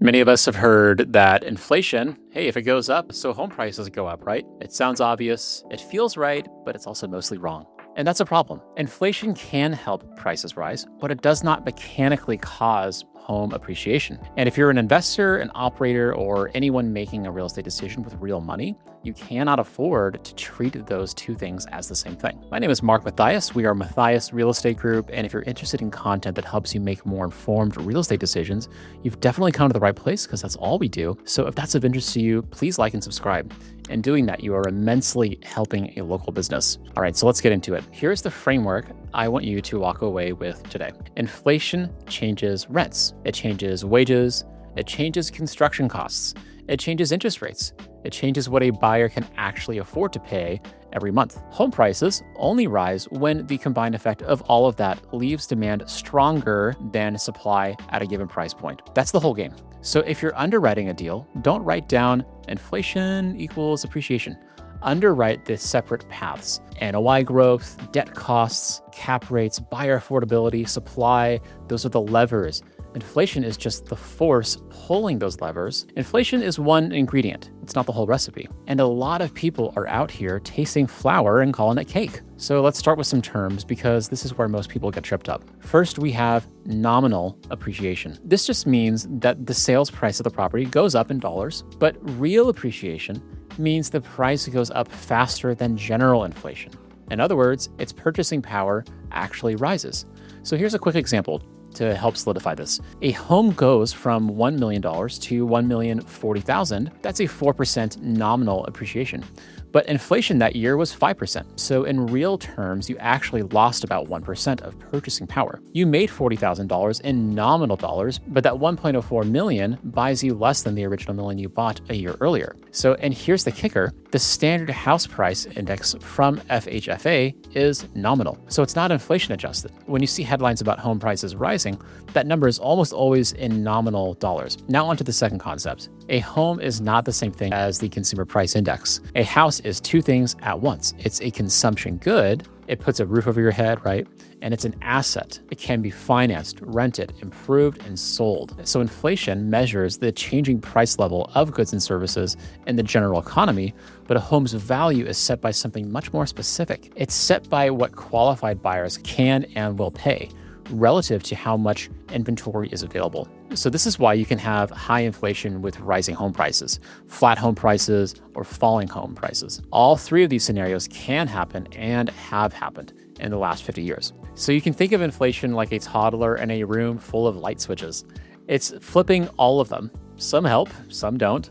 Many of us have heard that inflation, hey, if it goes up, so home prices go up, right? It sounds obvious, it feels right, but it's also mostly wrong. And that's a problem. Inflation can help prices rise, but it does not mechanically cause home appreciation. And if you're an investor, an operator, or anyone making a real estate decision with real money, you cannot afford to treat those two things as the same thing. My name is Mathias. We are Mathias Real Estate Group. And if you're interested in content that helps you make more informed real estate decisions, you've definitely come to the right place because that's all we do. So if that's of interest to you, please like and subscribe. In doing that, you are immensely helping a local business. All right, so let's get into it. Here's the framework I want you to walk away with today. Inflation changes rents. It changes wages. It changes construction costs. It changes interest rates. It changes what a buyer can actually afford to pay every month. Home prices only rise when the combined effect of all of that leaves demand stronger than supply at a given price point. That's the whole game. So if you're underwriting a deal, don't write down inflation equals appreciation. Underwrite the separate paths: NOI growth, debt costs, cap rates, buyer affordability, supply. Those are the levers. Inflation is just the force pulling those levers. Inflation is one ingredient. It's not the whole recipe. And a lot of people are out here tasting flour and calling it cake. So let's start with some terms because this is where most people get tripped up. First, we have nominal appreciation. This just means that the sales price of the property goes up in dollars, but real appreciation means the price goes up faster than general inflation. In other words, its purchasing power actually rises. So here's a quick example to help solidify this. A home goes from $1 million to $1,040,000. That's a 4% nominal appreciation. But inflation that year was 5%. So in real terms, you actually lost about 1% of purchasing power. You made $40,000 in nominal dollars, but that 1.04 million buys you less than the original million you bought a year earlier. So, and here's the kicker, the standard house price index from FHFA is nominal. So it's not inflation adjusted. When you see headlines about home prices rising, that number is almost always in nominal dollars. Now onto the second concept. A home is not the same thing as the consumer price index. A house is two things at once. It's a consumption good. It puts a roof over your head, right? And it's an asset. It can be financed, rented, improved, and sold. So inflation measures the changing price level of goods and services in the general economy, but a home's value is set by something much more specific. It's set by what qualified buyers can and will pay relative to how much inventory is available. So this is why you can have high inflation with rising home prices, flat home prices, or falling home prices. All three of these scenarios can happen and have happened in the last 50 years. So you can think of inflation like a toddler in a room full of light switches. It's flipping all of them. Some help, some don't.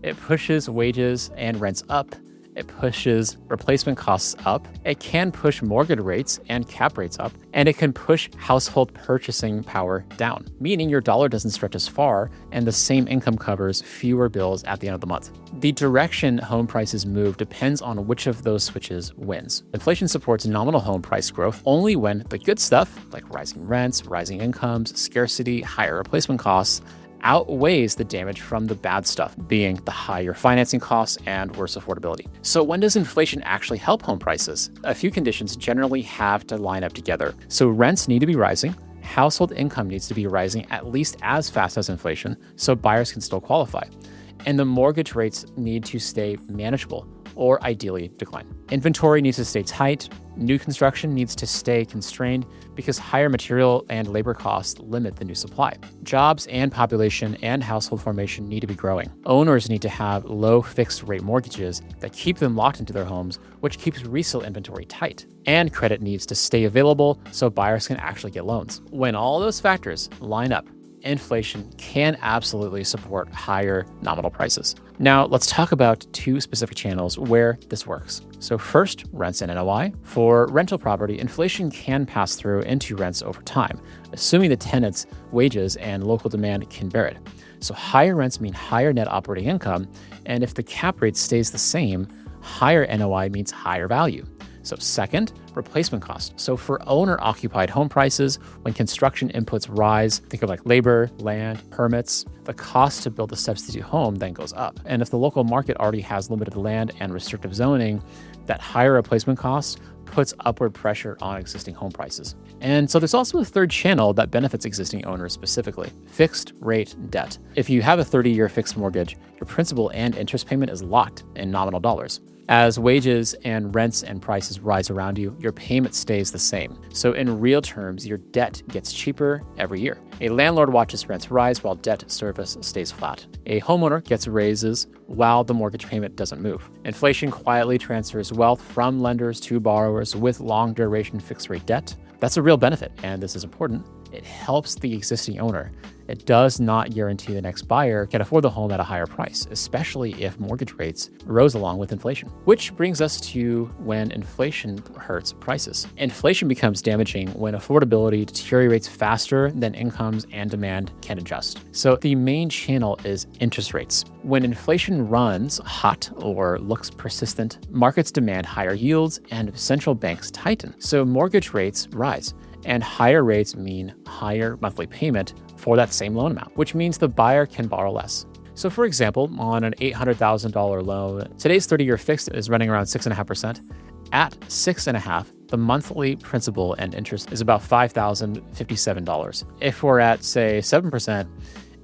It pushes wages and rents up. It pushes replacement costs up. It can push mortgage rates and cap rates up, and it can push household purchasing power down, meaning your dollar doesn't stretch as far and the same income covers fewer bills at the end of the month. The direction home prices move depends on which of those switches wins. Inflation supports nominal home price growth only when the good stuff, like rising rents, rising incomes, scarcity, higher replacement costs, outweighs the damage from the bad stuff, being the higher financing costs and worse affordability. So when does inflation actually help home prices? A few conditions generally have to line up together. So rents need to be rising. Household income needs to be rising at least as fast as inflation so buyers can still qualify. And the mortgage rates need to stay manageable or ideally decline. Inventory needs to stay tight. New construction needs to stay constrained because higher material and labor costs limit the new supply. Jobs and population and household formation need to be growing. Owners need to have low fixed rate mortgages that keep them locked into their homes, which keeps resale inventory tight. And credit needs to stay available so buyers can actually get loans. When all those factors line up, inflation can absolutely support higher nominal prices. Now, let's talk about two specific channels where this works. So first, rents and NOI. For rental property, inflation can pass through into rents over time, assuming the tenant's wages and local demand can bear it. So higher rents mean higher net operating income, and if the cap rate stays the same, higher NOI means higher value. So second, replacement cost. So for owner-occupied home prices, when construction inputs rise, think of like labor, land, permits, the cost to build a substitute home then goes up. And if the local market already has limited land and restrictive zoning, that higher replacement cost puts upward pressure on existing home prices. And so there's also a third channel that benefits existing owners specifically, fixed rate debt. If you have a 30-year fixed mortgage, your principal and interest payment is locked in nominal dollars. As wages and rents and prices rise around you, your payment stays the same. So in real terms, your debt gets cheaper every year. A landlord watches rents rise while debt service stays flat. A homeowner gets raises while the mortgage payment doesn't move. Inflation quietly transfers wealth from lenders to borrowers with long duration fixed rate debt. That's a real benefit, and this is important. It helps the existing owner. It does not guarantee the next buyer can afford the home at a higher price, especially if mortgage rates rose along with inflation. Which brings us to when inflation hurts prices. Inflation becomes damaging when affordability deteriorates faster than incomes and demand can adjust. So the main channel is interest rates. When inflation runs hot or looks persistent, markets demand higher yields and central banks tighten. So mortgage rates rise. And higher rates mean higher monthly payment for that same loan amount, which means the buyer can borrow less. So for example, on an $800,000 loan, today's 30-year fixed is running around 6.5%. At 6.5%, the monthly principal and interest is about $5,057. If we're at, say, 7%,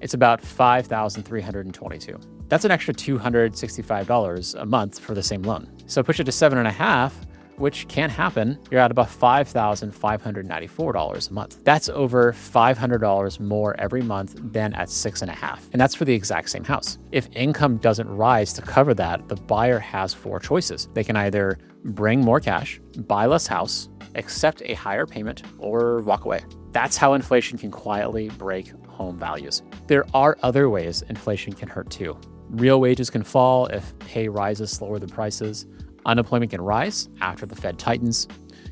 it's about $5,322. That's an extra $265 a month for the same loan. So push it to 7.5%, which can happen, you're at about $5,594 a month. That's over $500 more every month than at 6.5%. And that's for the exact same house. If income doesn't rise to cover that, the buyer has four choices. They can either bring more cash, buy less house, accept a higher payment, or walk away. That's how inflation can quietly break home values. There are other ways inflation can hurt too. Real wages can fall if pay rises slower than prices. Unemployment can rise after the Fed tightens.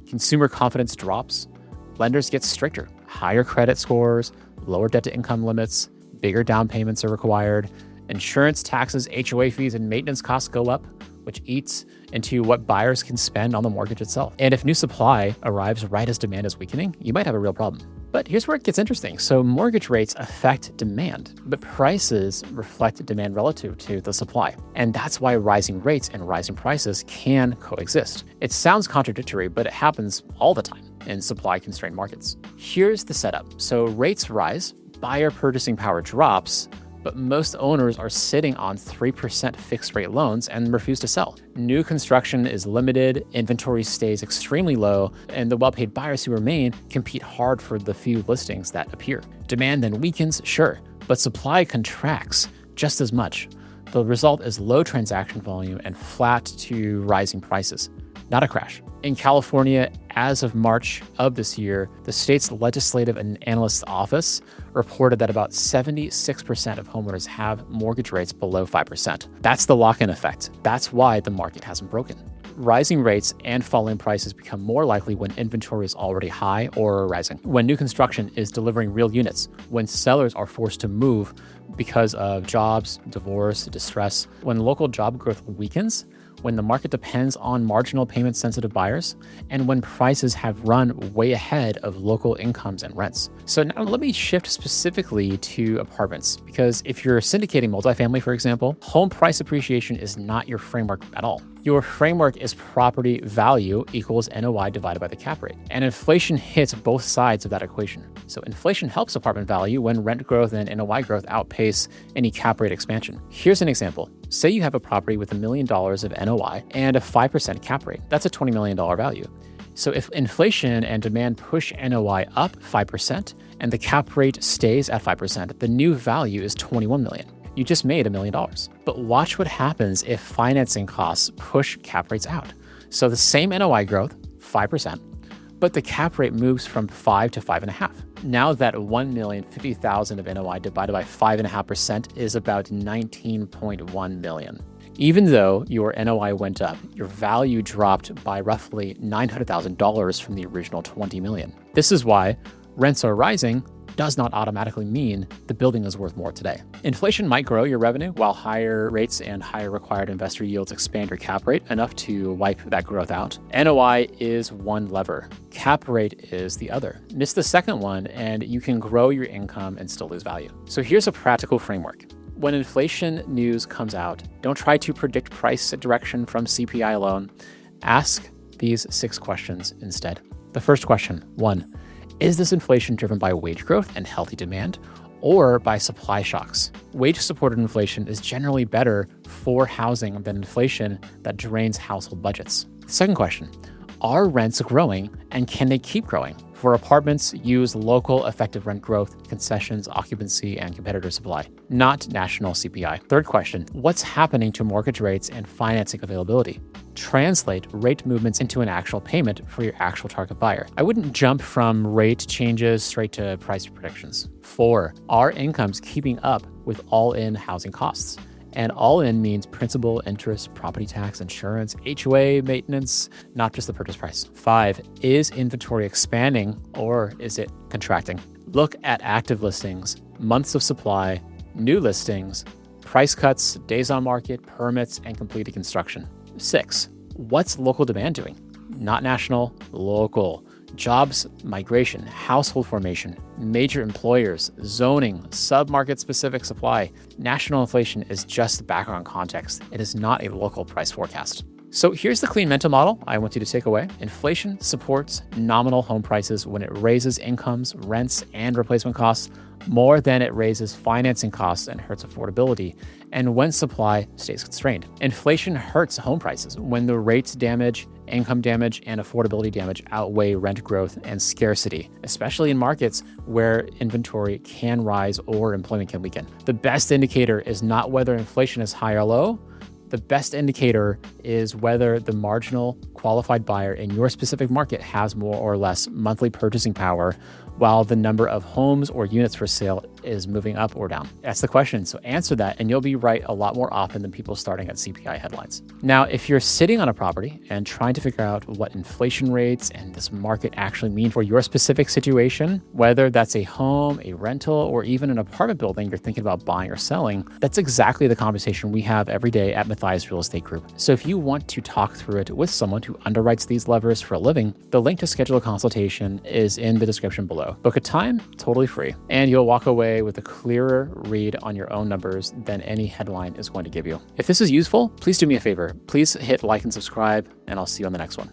Consumer confidence drops. Lenders get stricter. Higher credit scores, lower debt-to-income limits, bigger down payments are required. Insurance, taxes, HOA fees, and maintenance costs go up, which eats into what buyers can spend on the mortgage itself. And if new supply arrives right as demand is weakening, you might have a real problem. But here's where it gets interesting. So mortgage rates affect demand, but prices reflect demand relative to the supply. And that's why rising rates and rising prices can coexist. It sounds contradictory, but it happens all the time in supply-constrained markets. Here's the setup. So rates rise, buyer purchasing power drops, but most owners are sitting on 3% fixed rate loans and refuse to sell. New construction is limited, inventory stays extremely low, and the well-paid buyers who remain compete hard for the few listings that appear. Demand then weakens, sure, but supply contracts just as much. The result is low transaction volume and flat to rising prices, not a crash. In California, as of March of this year, the state's Legislative and Analyst's Office reported that about 76% of homeowners have mortgage rates below 5%. That's the lock-in effect. That's why the market hasn't broken. Rising rates and falling prices become more likely when inventory is already high or rising, when new construction is delivering real units, when sellers are forced to move because of jobs, divorce, distress, when local job growth weakens, when the market depends on marginal payment-sensitive buyers, and when prices have run way ahead of local incomes and rents. So now let me shift specifically to apartments, because if you're syndicating multifamily, for example, home price appreciation is not your framework at all. Your framework is property value equals NOI divided by the cap rate. And inflation hits both sides of that equation. So inflation helps apartment value when rent growth and NOI growth outpace any cap rate expansion. Here's an example. Say you have a property with $1 million of NOI and a 5% cap rate. That's a $20 million value. So if inflation and demand push NOI up 5% and the cap rate stays at 5%, the new value is $21 million. You just made $1 million. But watch what happens if financing costs push cap rates out. So the same NOI growth, 5%, but the cap rate moves from 5 to 5.5. Now that $1,050,000 of NOI divided by 5.5% is about $19.1 million. Even though your NOI went up, your value dropped by roughly $900,000 from the original $20 million. This is why rents are rising, does not automatically mean the building is worth more today. Inflation might grow your revenue, while higher rates and higher required investor yields expand your cap rate enough to wipe that growth out. NOI is one lever. Cap rate is the other. Miss the second one, and you can grow your income and still lose value. So here's a practical framework. When inflation news comes out, don't try to predict price direction from CPI alone. Ask these 6 questions instead. The first question, 1, is this inflation driven by wage growth and healthy demand, or by supply shocks? Wage-supported inflation is generally better for housing than inflation that drains household budgets. The second question, are rents growing and can they keep growing? For apartments, use local effective rent growth, concessions, occupancy, and competitor supply, not national CPI. Third question, what's happening to mortgage rates and financing availability? Translate rate movements into an actual payment for your actual target buyer. I wouldn't jump from rate changes straight to price predictions. 4, are incomes keeping up with all-in housing costs? And all-in means principal, interest, property tax, insurance, HOA, maintenance, not just the purchase price. 5, is inventory expanding or is it contracting? Look at active listings, months of supply, new listings, price cuts, days on market, permits, and completed construction. 6, what's local demand doing? Not national, local. Jobs, migration, household formation, major employers, zoning, sub-market specific supply. National inflation is just background context. It is not a local price forecast. So here's the clean mental model I want you to take away. Inflation supports nominal home prices when it raises incomes, rents, and replacement costs more than it raises financing costs and hurts affordability, and when supply stays constrained. Inflation hurts home prices when the rates damage, income damage, and affordability damage outweigh rent growth and scarcity, especially in markets where inventory can rise or employment can weaken. The best indicator is not whether inflation is high or low. The best indicator is whether the marginal qualified buyer in your specific market has more or less monthly purchasing power, while the number of homes or units for sale is moving up or down. That's the question. So answer that and you'll be right a lot more often than people starting at CPI headlines. Now, if you're sitting on a property and trying to figure out what inflation rates and this market actually mean for your specific situation, whether that's a home, a rental, or even an apartment building you're thinking about buying or selling, that's exactly the conversation we have every day at Mathias Real Estate Group. So if you want to talk through it with someone who underwrites these levers for a living, the link to schedule a consultation is in the description below. Book a time, totally free, and you'll walk away with a clearer read on your own numbers than any headline is going to give you. If this is useful, please do me a favor. Please hit like and subscribe, and I'll see you on the next one.